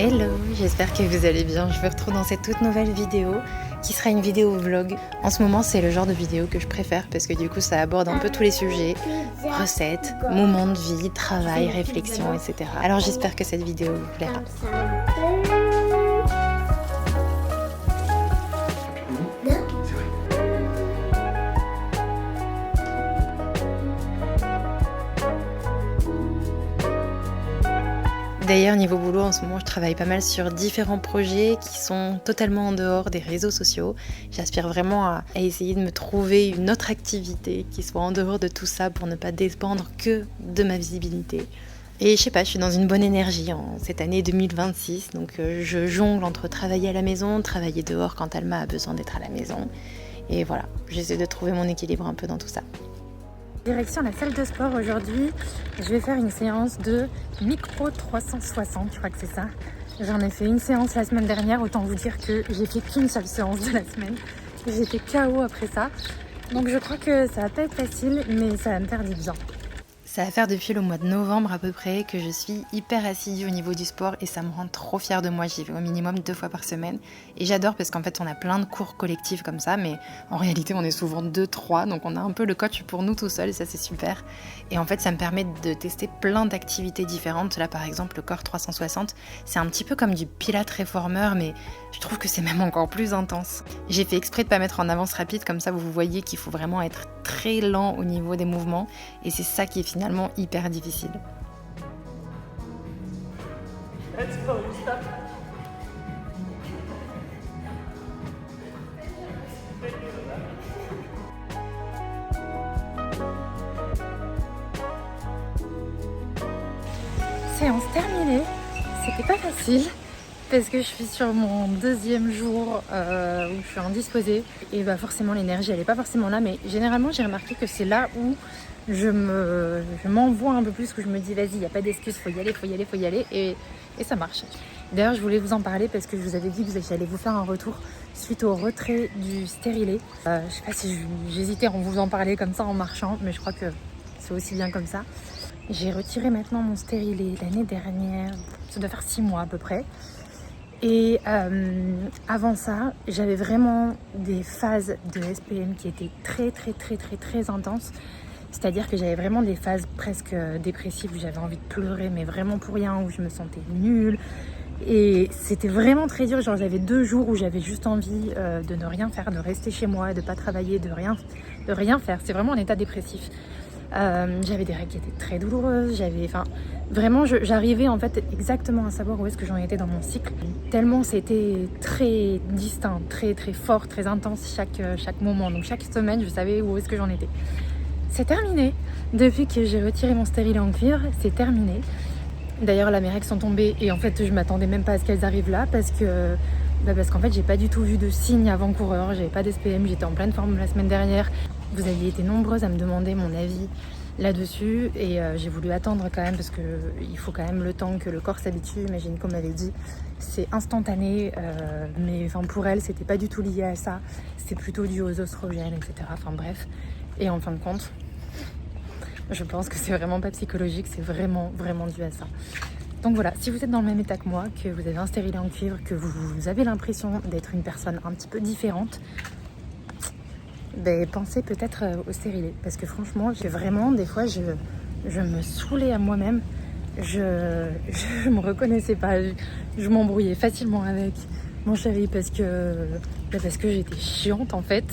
Hello, j'espère que vous allez bien. Je vous retrouve dans cette toute nouvelle vidéo qui sera une vidéo vlog. En ce moment, c'est le genre de vidéo que je préfère parce que du coup, ça aborde un peu tous les sujets, recettes, moments de vie, travail, réflexion, etc. Alors j'espère que cette vidéo vous plaira. D'ailleurs, niveau boulot, en ce moment, je travaille pas mal sur différents projets qui sont totalement en dehors des réseaux sociaux. J'aspire vraiment à essayer de me trouver une autre activité qui soit en dehors de tout ça pour ne pas dépendre que de ma visibilité. Et je sais pas, je suis dans une bonne énergie en cette année 2026, donc je jongle entre travailler à la maison, travailler dehors quand Alma a besoin d'être à la maison. Et voilà, j'essaie de trouver mon équilibre un peu dans tout ça. Direction la salle de sport aujourd'hui, je vais faire une séance de micro 360, je crois que c'est ça. J'en ai fait une séance la semaine dernière, autant vous dire que j'ai fait qu'une seule séance de la semaine. J'étais KO après ça, donc je crois que ça va pas être facile, mais ça va me faire du bien. Ça va faire depuis le mois de novembre à peu près que je suis hyper assidue au niveau du sport et ça me rend trop fière de moi. J'y vais au minimum 2 fois par semaine et j'adore parce qu'en fait on a plein de cours collectifs comme ça, mais en réalité on est souvent 2-3, donc on a un peu le coach pour nous tout seul et ça c'est super. Et en fait ça me permet de tester plein d'activités différentes. Là par exemple le corps 360, c'est un petit peu comme du pilates réformeur, mais je trouve que c'est même encore plus intense. J'ai fait exprès de pas mettre en avance rapide, comme ça vous voyez qu'il faut vraiment être très lent au niveau des mouvements et c'est ça qui est finalement hyper difficile. Let's go, stop. Séance terminée, c'était pas facile parce que je suis sur mon 2e jour où je suis indisposée et bah forcément l'énergie elle est pas forcément là, mais généralement j'ai remarqué que c'est là où je m'envoie un peu plus, où je me dis vas-y, il n'y a pas d'excuse, faut y aller et ça marche. D'ailleurs je voulais vous en parler parce que je vous avais dit que j'allais vous faire un retour suite au retrait du stérilet. Je sais pas si j'hésitais à vous en parler comme ça en marchant, mais je crois que c'est aussi bien comme ça. J'ai retiré maintenant mon stérilet l'année dernière, ça doit faire 6 mois à peu près. Et avant ça, j'avais vraiment des phases de SPM qui étaient très intenses. C'est-à-dire que j'avais vraiment des phases presque dépressives où j'avais envie de pleurer, mais vraiment pour rien, où je me sentais nulle. Et c'était vraiment très dur. Genre j'avais 2 jours où j'avais juste envie de ne rien faire, de rester chez moi, de pas travailler, de rien faire. C'est vraiment un état dépressif. J'avais des règles qui étaient très douloureuses, vraiment j'arrivais en fait exactement à savoir où est-ce que j'en étais dans mon cycle, tellement c'était très distinct, très fort, très intense chaque moment, donc chaque semaine je savais où est-ce que j'en étais. C'est terminé, depuis que j'ai retiré mon stérilet en cuivre, c'est terminé. D'ailleurs là mes règles sont tombées et en fait je m'attendais même pas à ce qu'elles arrivent là parce qu'en fait j'ai pas du tout vu de signes avant-coureurs, j'avais pas d'SPM, j'étais en pleine forme la semaine dernière. Vous aviez été nombreuses à me demander mon avis là-dessus et j'ai voulu attendre quand même parce qu'il faut quand même le temps que le corps s'habitue. Ma gynéco m'avait dit c'est instantané, mais pour elle c'était pas du tout lié à ça, c'est plutôt dû aux oestrogènes, etc. Enfin bref, et en fin de compte je pense que c'est vraiment pas psychologique, c'est vraiment dû à ça. Donc voilà, si vous êtes dans le même état que moi, que vous avez un stérilet en cuivre, que vous avez l'impression d'être une personne un petit peu différente, pensez peut-être au stérilet. Parce que franchement, des fois, je me saoulais à moi-même. Je me reconnaissais pas. Je m'embrouillais facilement avec mon chéri parce que j'étais chiante en fait.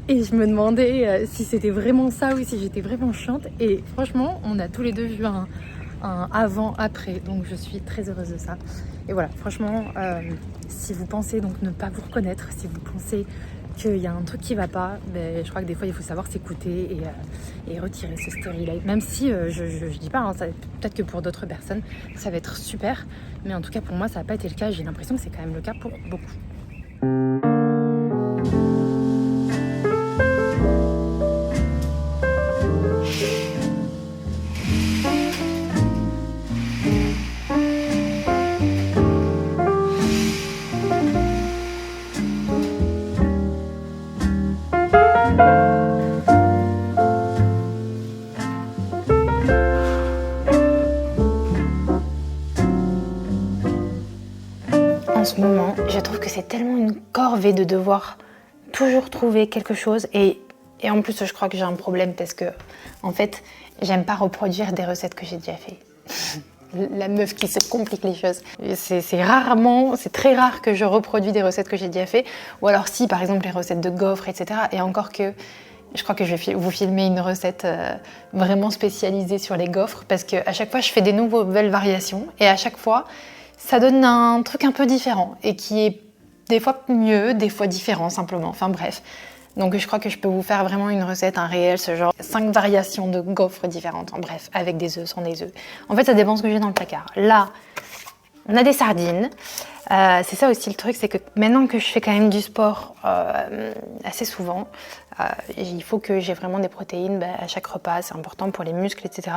Et je me demandais si c'était vraiment ça ou si j'étais vraiment chiante. Et franchement, on a tous les deux vu un avant-après. Donc je suis très heureuse de ça. Et voilà, franchement, si vous pensez donc ne pas vous reconnaître, si vous pensez qu'il y a un truc qui va pas, je crois que des fois il faut savoir s'écouter et retirer ce stérilet. Même si je dis pas, hein, peut-être que pour d'autres personnes ça va être super, mais en tout cas pour moi ça n'a pas été le cas. J'ai l'impression que c'est quand même le cas pour beaucoup. ce moment, je trouve que c'est tellement une corvée de devoir toujours trouver quelque chose. Et en plus, je crois que j'ai un problème parce que, en fait, j'aime pas reproduire des recettes que j'ai déjà faites. La meuf qui se complique les choses. C'est très rare que je reproduis des recettes que j'ai déjà faites. Ou alors si, par exemple, les recettes de gaufres, etc. Et encore que, je crois que je vais vous filmer une recette vraiment spécialisée sur les gaufres parce qu'à chaque fois, je fais des nouvelles variations et à chaque fois, ça donne un truc un peu différent et qui est des fois mieux, des fois différent simplement. Enfin bref. Donc je crois que je peux vous faire vraiment une recette, un réel, ce genre 5 variations de gaufres différentes. En bref, avec des œufs, sans des œufs. En fait, ça dépend ce que j'ai dans le placard. Là, on a des sardines. C'est ça aussi le truc, c'est que maintenant que je fais quand même du sport assez souvent, il faut que j'ai vraiment des protéines à chaque repas, c'est important pour les muscles, etc.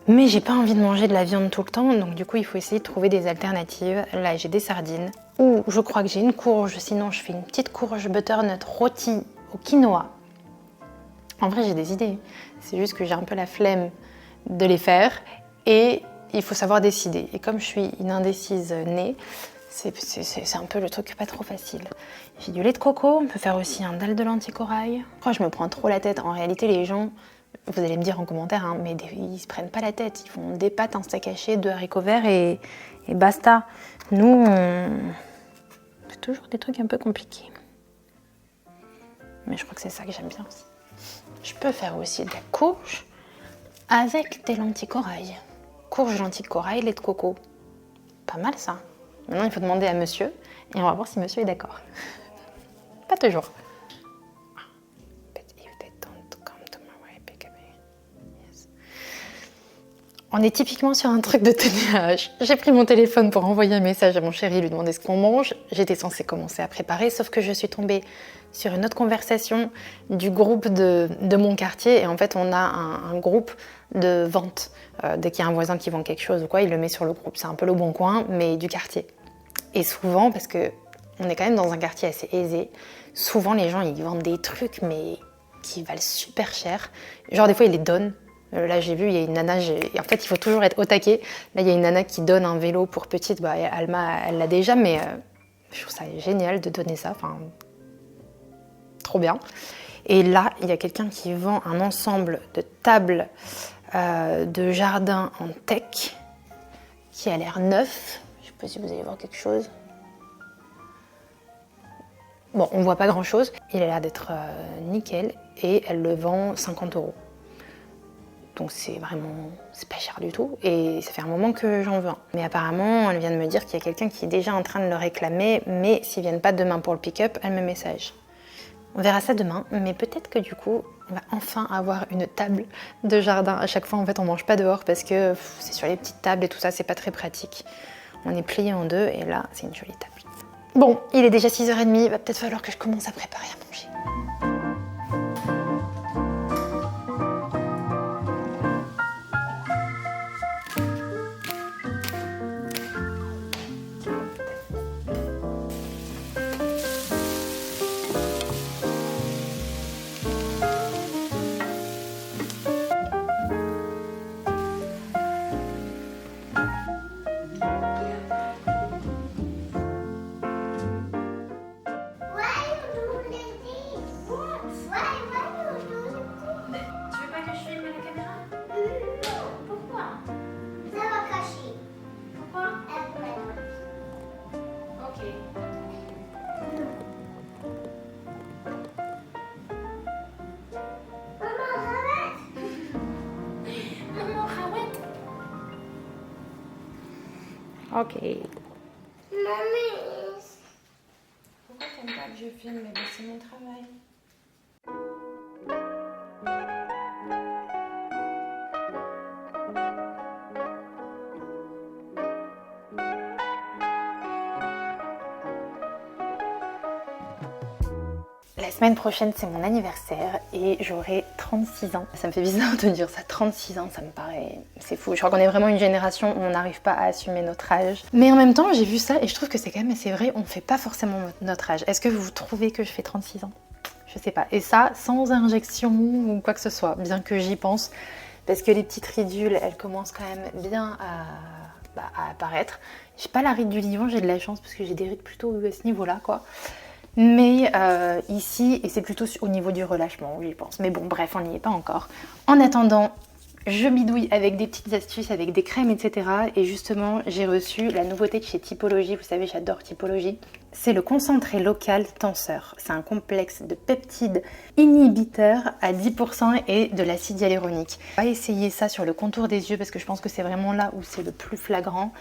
Mais j'ai pas envie de manger de la viande tout le temps, donc du coup il faut essayer de trouver des alternatives. Là j'ai des sardines, ou je crois que j'ai une courge, sinon je fais une petite courge butternut rôtie au quinoa. En vrai j'ai des idées, c'est juste que j'ai un peu la flemme de les faire et il faut savoir décider. Et comme je suis une indécise née, c'est un peu le truc pas trop facile. J'ai du lait de coco, on peut faire aussi un dalle de lentilles corail. Je crois que je me prends trop la tête. En réalité, les gens, vous allez me dire en commentaire, hein, mais ils se prennent pas la tête. Ils font des pâtes, un steak haché, 2 haricots verts et basta. Nous, on fait toujours des trucs un peu compliqués. Mais je crois que c'est ça que j'aime bien aussi. Je peux faire aussi de la courge avec des lentilles corail. Courge, lentilles corail, lait de coco. Pas mal ça. Maintenant, il faut demander à monsieur et on va voir si monsieur est d'accord. Pas toujours. On est typiquement sur un truc de TDAH. J'ai pris mon téléphone pour envoyer un message à mon chéri, lui demander ce qu'on mange. J'étais censée commencer à préparer, sauf que je suis tombée sur une autre conversation du groupe de mon quartier. Et en fait, on a un groupe de vente. Dès qu'il y a un voisin qui vend quelque chose ou quoi, il le met sur le groupe. C'est un peu le Bon Coin, mais du quartier. Et souvent, parce que on est quand même dans un quartier assez aisé, souvent les gens ils vendent des trucs mais qui valent super cher. Genre des fois ils les donnent. Là j'ai vu, il y a une nana, en fait il faut toujours être au taquet. Là il y a une nana qui donne un vélo pour petite, Alma elle l'a déjà, mais je trouve ça génial de donner ça, enfin trop bien. Et là il y a quelqu'un qui vend un ensemble de tables de jardin en teck qui a l'air neuf. Je sais pas si vous allez voir quelque chose. Bon, on voit pas grand chose. Il a l'air d'être nickel et elle le vend 50 €. Donc c'est pas cher du tout et ça fait un moment que j'en veux un. Mais apparemment, elle vient de me dire qu'il y a quelqu'un qui est déjà en train de le réclamer, mais s'ils viennent pas demain pour le pick-up, elle me message. On verra ça demain, mais peut-être que du coup, on va enfin avoir une table de jardin. À chaque fois, en fait, on mange pas dehors parce que c'est sur les petites tables et tout ça, c'est pas très pratique. On est plié en deux et là, c'est une jolie table. Bon, il est déjà 6h30, il va peut-être falloir que je commence à préparer à manger. Ok. Mamie. Pourquoi t'aimes pas que je filme? Mais c'est mon travail. La semaine prochaine, c'est mon anniversaire et j'aurai 36 ans. Ça me fait bizarre de dire ça, 36 ans, ça me paraît... C'est fou. Je crois qu'on est vraiment une génération où on n'arrive pas à assumer notre âge. Mais en même temps, j'ai vu ça et je trouve que c'est quand même assez vrai, on ne fait pas forcément notre âge. Est-ce que vous trouvez que je fais 36 ans? Je sais pas. Et ça, sans injection ou quoi que ce soit, bien que j'y pense. Parce que les petites ridules, elles commencent quand même bien à apparaître. J'ai pas la ride du divan, j'ai de la chance parce que j'ai des rides plutôt à ce niveau-là, quoi. Mais ici, et c'est plutôt au niveau du relâchement, oui, je pense. Mais bon, bref, on n'y est pas encore. En attendant, je bidouille avec des petites astuces, avec des crèmes, etc. Et justement, j'ai reçu la nouveauté de chez Typologie. Vous savez, j'adore Typologie. C'est le concentré local tenseur. C'est un complexe de peptides inhibiteurs à 10% et de l'acide hyaluronique. On va essayer ça sur le contour des yeux parce que je pense que c'est vraiment là où c'est le plus flagrant.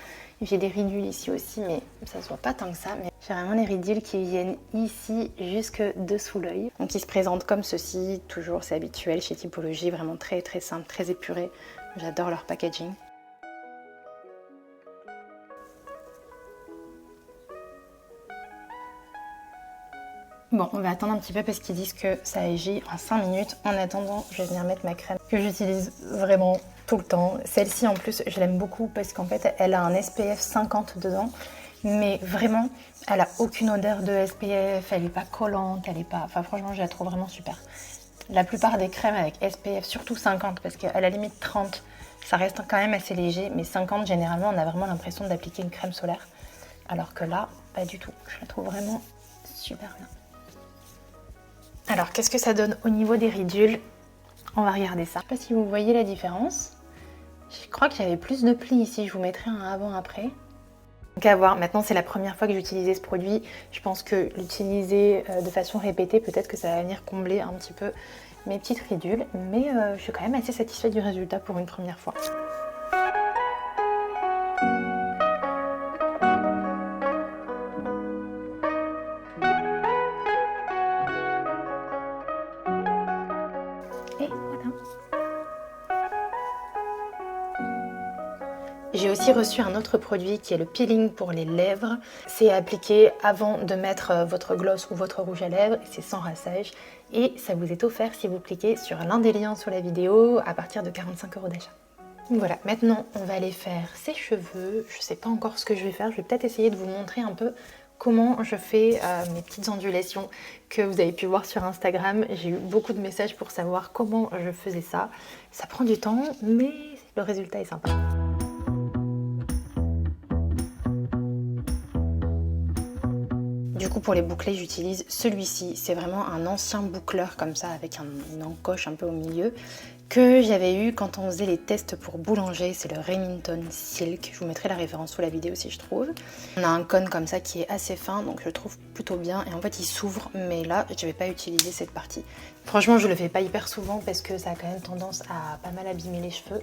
J'ai des ridules ici aussi, mais ça se voit pas tant que ça. Mais j'ai vraiment des ridules qui viennent ici jusque dessous l'œil. Donc ils se présentent comme ceci, toujours c'est habituel chez Typologie, vraiment très très simple, très épuré. J'adore leur packaging. Bon, on va attendre un petit peu parce qu'ils disent que ça agit en 5 minutes. En attendant, je vais venir mettre ma crème que j'utilise vraiment tout le temps. Celle-ci en plus, je l'aime beaucoup parce qu'en fait, elle a un SPF 50 dedans. Mais vraiment, elle a aucune odeur de SPF, elle n'est pas collante, elle est pas... Enfin franchement, je la trouve vraiment super. La plupart des crèmes avec SPF, surtout 50, parce qu'à la limite 30, ça reste quand même assez léger. Mais 50, généralement, on a vraiment l'impression d'appliquer une crème solaire. Alors que là, pas du tout. Je la trouve vraiment super bien. Alors, qu'est-ce que ça donne au niveau des ridules? On va regarder ça. Je ne sais pas si vous voyez la différence. Je crois qu'il y avait plus de plis ici. Je vous mettrai un avant-après. Donc à voir. Maintenant, c'est la première fois que j'utilisais ce produit. Je pense que l'utiliser de façon répétée, peut-être que ça va venir combler un petit peu mes petites ridules. Mais je suis quand même assez satisfaite du résultat pour une première fois. Et voilà. J'ai aussi reçu un autre produit qui est le peeling pour les lèvres. C'est appliqué avant de mettre votre gloss ou votre rouge à lèvres et c'est sans rassage. Et ça vous est offert si vous cliquez sur l'un des liens sous la vidéo à partir de 45 € d'achat. Voilà, maintenant on va aller faire ses cheveux. Je ne sais pas encore ce que je vais faire. Je vais peut-être essayer de vous montrer un peu comment je fais mes petites ondulations que vous avez pu voir sur Instagram. J'ai eu beaucoup de messages pour savoir comment je faisais ça. Ça prend du temps, mais le résultat est sympa. Du coup, pour les boucler, j'utilise celui-ci. C'est vraiment un ancien boucleur comme ça, avec une encoche un peu au milieu, que j'avais eu quand on faisait les tests pour boulanger. C'est le Remington Silk. Je vous mettrai la référence sous la vidéo si je trouve. On a un cône comme ça qui est assez fin, donc je le trouve plutôt bien. Et en fait, il s'ouvre, mais là, je ne vais pas utiliser cette partie. Franchement, je le fais pas hyper souvent parce que ça a quand même tendance à pas mal abîmer les cheveux.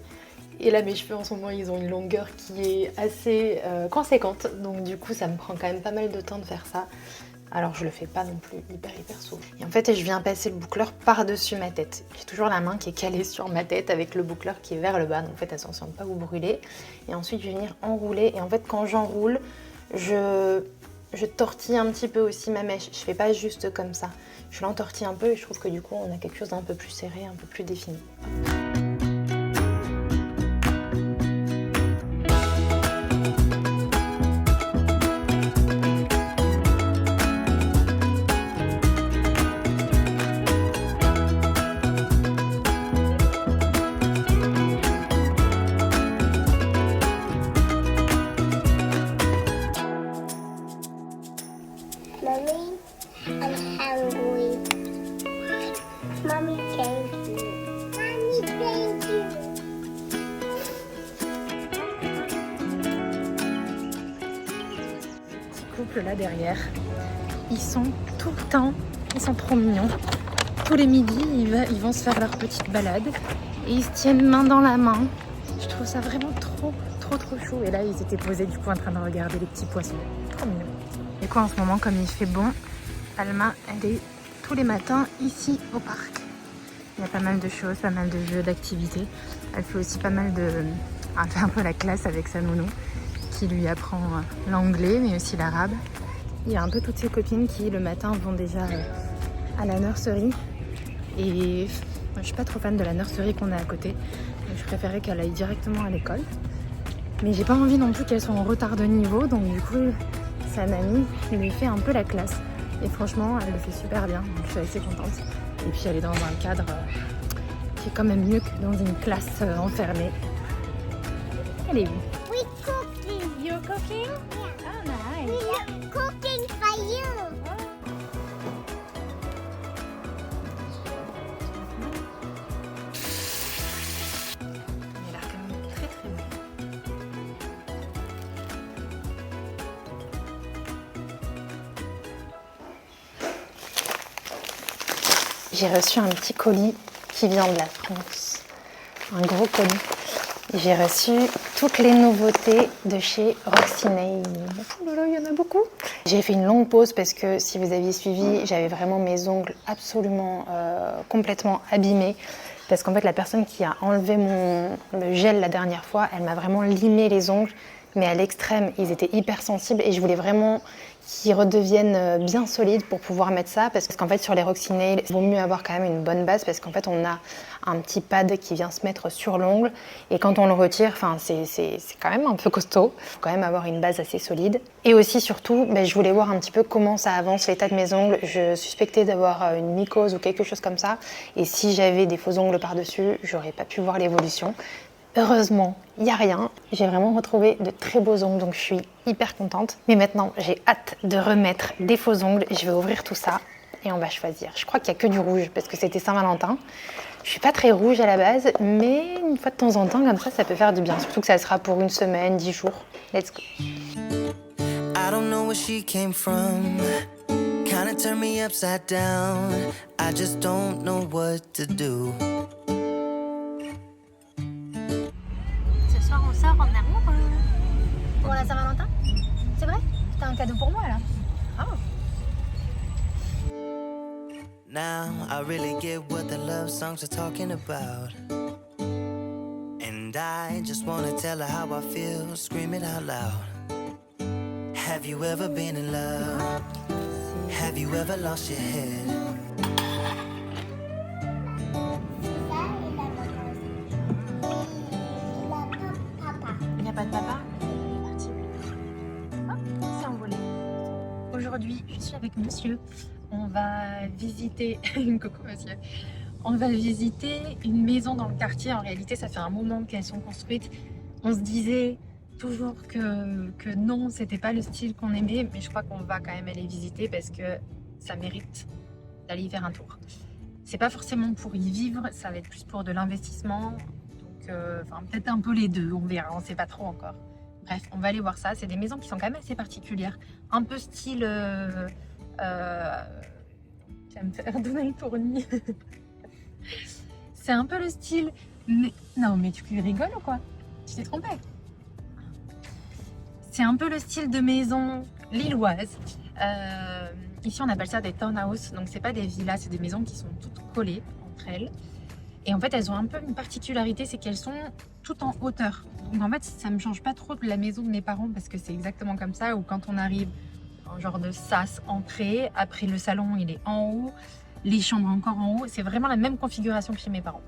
Et là, mes cheveux en ce moment, ils ont une longueur qui est assez conséquente. Donc du coup, ça me prend quand même pas mal de temps de faire ça. Alors je le fais pas non plus hyper souvent. Et en fait, je viens passer le boucleur par-dessus ma tête. J'ai toujours la main qui est calée sur ma tête avec le boucleur qui est vers le bas. Donc en fait, attention de ne pas vous brûler. Et ensuite, je vais venir enrouler. Et en fait, quand j'enroule, je tortille un petit peu aussi ma mèche. Je fais pas juste comme ça. Je l'entortille un peu et je trouve que du coup, on a quelque chose d'un peu plus serré, un peu plus défini. Mommy, I'm hungry. Mommy, thank you. Mommy, thank you. Petit couple là derrière, ils sont tout le temps, ils sont trop mignons. Tous les midis, ils vont se faire leur petite balade et ils se tiennent main dans la main. Je trouve ça vraiment trop chou. Et là, ils étaient posés du coup en train de regarder les petits poissons. Trop mignon. Et quoi, en ce moment, comme il fait bon, Alma, elle est tous les matins ici au parc. Il y a pas mal de choses, pas mal de jeux, d'activités. Elle fait aussi pas mal de... Elle fait un peu la classe avec sa nounou qui lui apprend l'anglais mais aussi l'arabe. Il y a un peu toutes ses copines qui le matin vont déjà à la nurserie. Et je suis pas trop fan de la nurserie qu'on a à côté. Je préférais qu'elle aille directement à l'école. Mais j'ai pas envie non plus qu'elle soit en retard de niveau. Donc du coup, sa mamie lui fait un peu la classe. Et franchement, elle le fait super bien. Donc je suis assez contente. Et puis elle est dans un cadre qui est quand même mieux que dans une classe enfermée. Elle est où? We cooked cooking? Yeah. Oh, nice. We are cooking for you. Il a l'air quand même très très bon. J'ai reçu un petit colis qui vient de la France. Un gros colis. J'ai reçu toutes les nouveautés de chez Roxy Nail. Oh là là, il y en a beaucoup. J'ai fait une longue pause parce que si vous aviez suivi, j'avais vraiment mes ongles absolument complètement abîmés. Parce qu'en fait, la personne qui a enlevé le gel la dernière fois, elle m'a vraiment limé les ongles. Mais à l'extrême, ils étaient hyper sensibles et je voulais vraiment qu'ils redeviennent bien solides pour pouvoir mettre ça. Parce qu'en fait, sur les Roxy Nail, il vaut mieux avoir quand même une bonne base parce qu'en fait, on a un petit pad qui vient se mettre sur l'ongle. Et quand on le retire, c'est quand même un peu costaud. Il faut quand même avoir une base assez solide. Et aussi, surtout, je voulais voir un petit peu comment ça avance l'état de mes ongles. Je suspectais d'avoir une mycose ou quelque chose comme ça. Et si j'avais des faux ongles par-dessus, j'aurais pas pu voir l'évolution. Heureusement, il n'y a rien. J'ai vraiment retrouvé de très beaux ongles, donc je suis hyper contente. Mais maintenant, j'ai hâte de remettre des faux ongles. Je vais ouvrir tout ça et on va choisir. Je crois qu'il n'y a que du rouge parce que c'était Saint-Valentin. Je suis pas très rouge à la base, mais une fois de temps en temps, comme ça peut faire du bien. Surtout que ça sera pour une semaine, 10 jours. Let's go. I don't know where she came from. Kinda turned me upside down. I just don't know what to do. Ce soir, on sort en amoureux. Pour la Saint-Valentin? C'est vrai? T'as un cadeau pour moi là? Oh. Now I really get what the love songs are talking about. And I just wanna tell her how I feel, scream it out loud. Have you ever been in love? Have you ever lost your head? Il n'y a pas de papa? Il est parti. Hop, c'est envolé. Aujourd'hui, je suis avec monsieur. On va visiter... Coucou monsieur. On va visiter une maison dans le quartier. En réalité, ça fait un moment qu'elles sont construites. On se disait toujours que non, c'était pas le style qu'on aimait. Mais je crois qu'on va quand même aller visiter parce que ça mérite d'aller y faire un tour. C'est pas forcément pour y vivre, ça va être plus pour de l'investissement. Peut-être un peu les deux, on verra, on sait pas trop encore. Bref, on va aller voir ça. C'est des maisons qui sont quand même assez particulières. Un peu style... Tu vas me faire donner le tournis. C'est un peu le style... Mais... Non, mais tu rigoles ou quoi? Tu t'es trompé. C'est un peu le style de maison lilloise. Ici, on appelle ça des townhouses. Donc, c'est pas des villas, c'est des maisons qui sont toutes collées entre elles. Et en fait, elles ont un peu une particularité, c'est qu'elles sont toutes en hauteur. Donc en fait, ça me change pas trop de la maison de mes parents parce que c'est exactement comme ça, où quand on arrive en genre de sas entrée, après le salon il est en haut, les chambres encore en haut, c'est vraiment la même configuration que chez mes parents.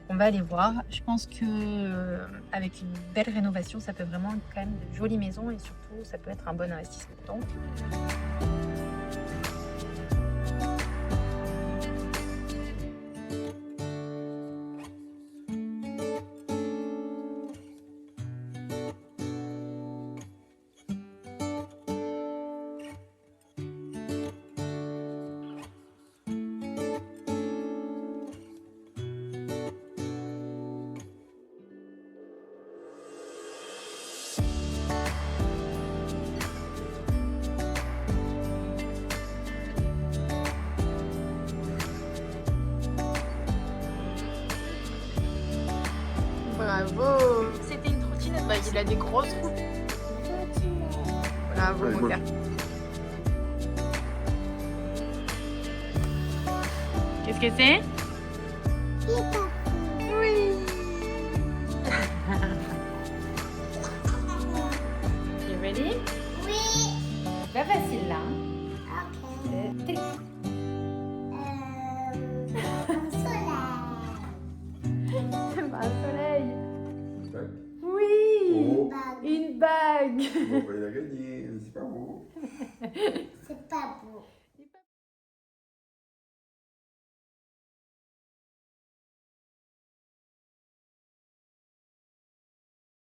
On va aller voir. Je pense que avec une belle rénovation, ça peut vraiment être quand même de jolies maisons et surtout ça peut être un bon investissement. Donc, bravo! C'était une trottinette, il a des grosses roues. Bravo mon gars. Qu'est-ce que c'est? Oui. You ready? Oui. Pas facile là. Ok. Un soleil. Bague. Oui. Oh, Une bague. on va pas la gagner, c'est pas beau. C'est pas beau.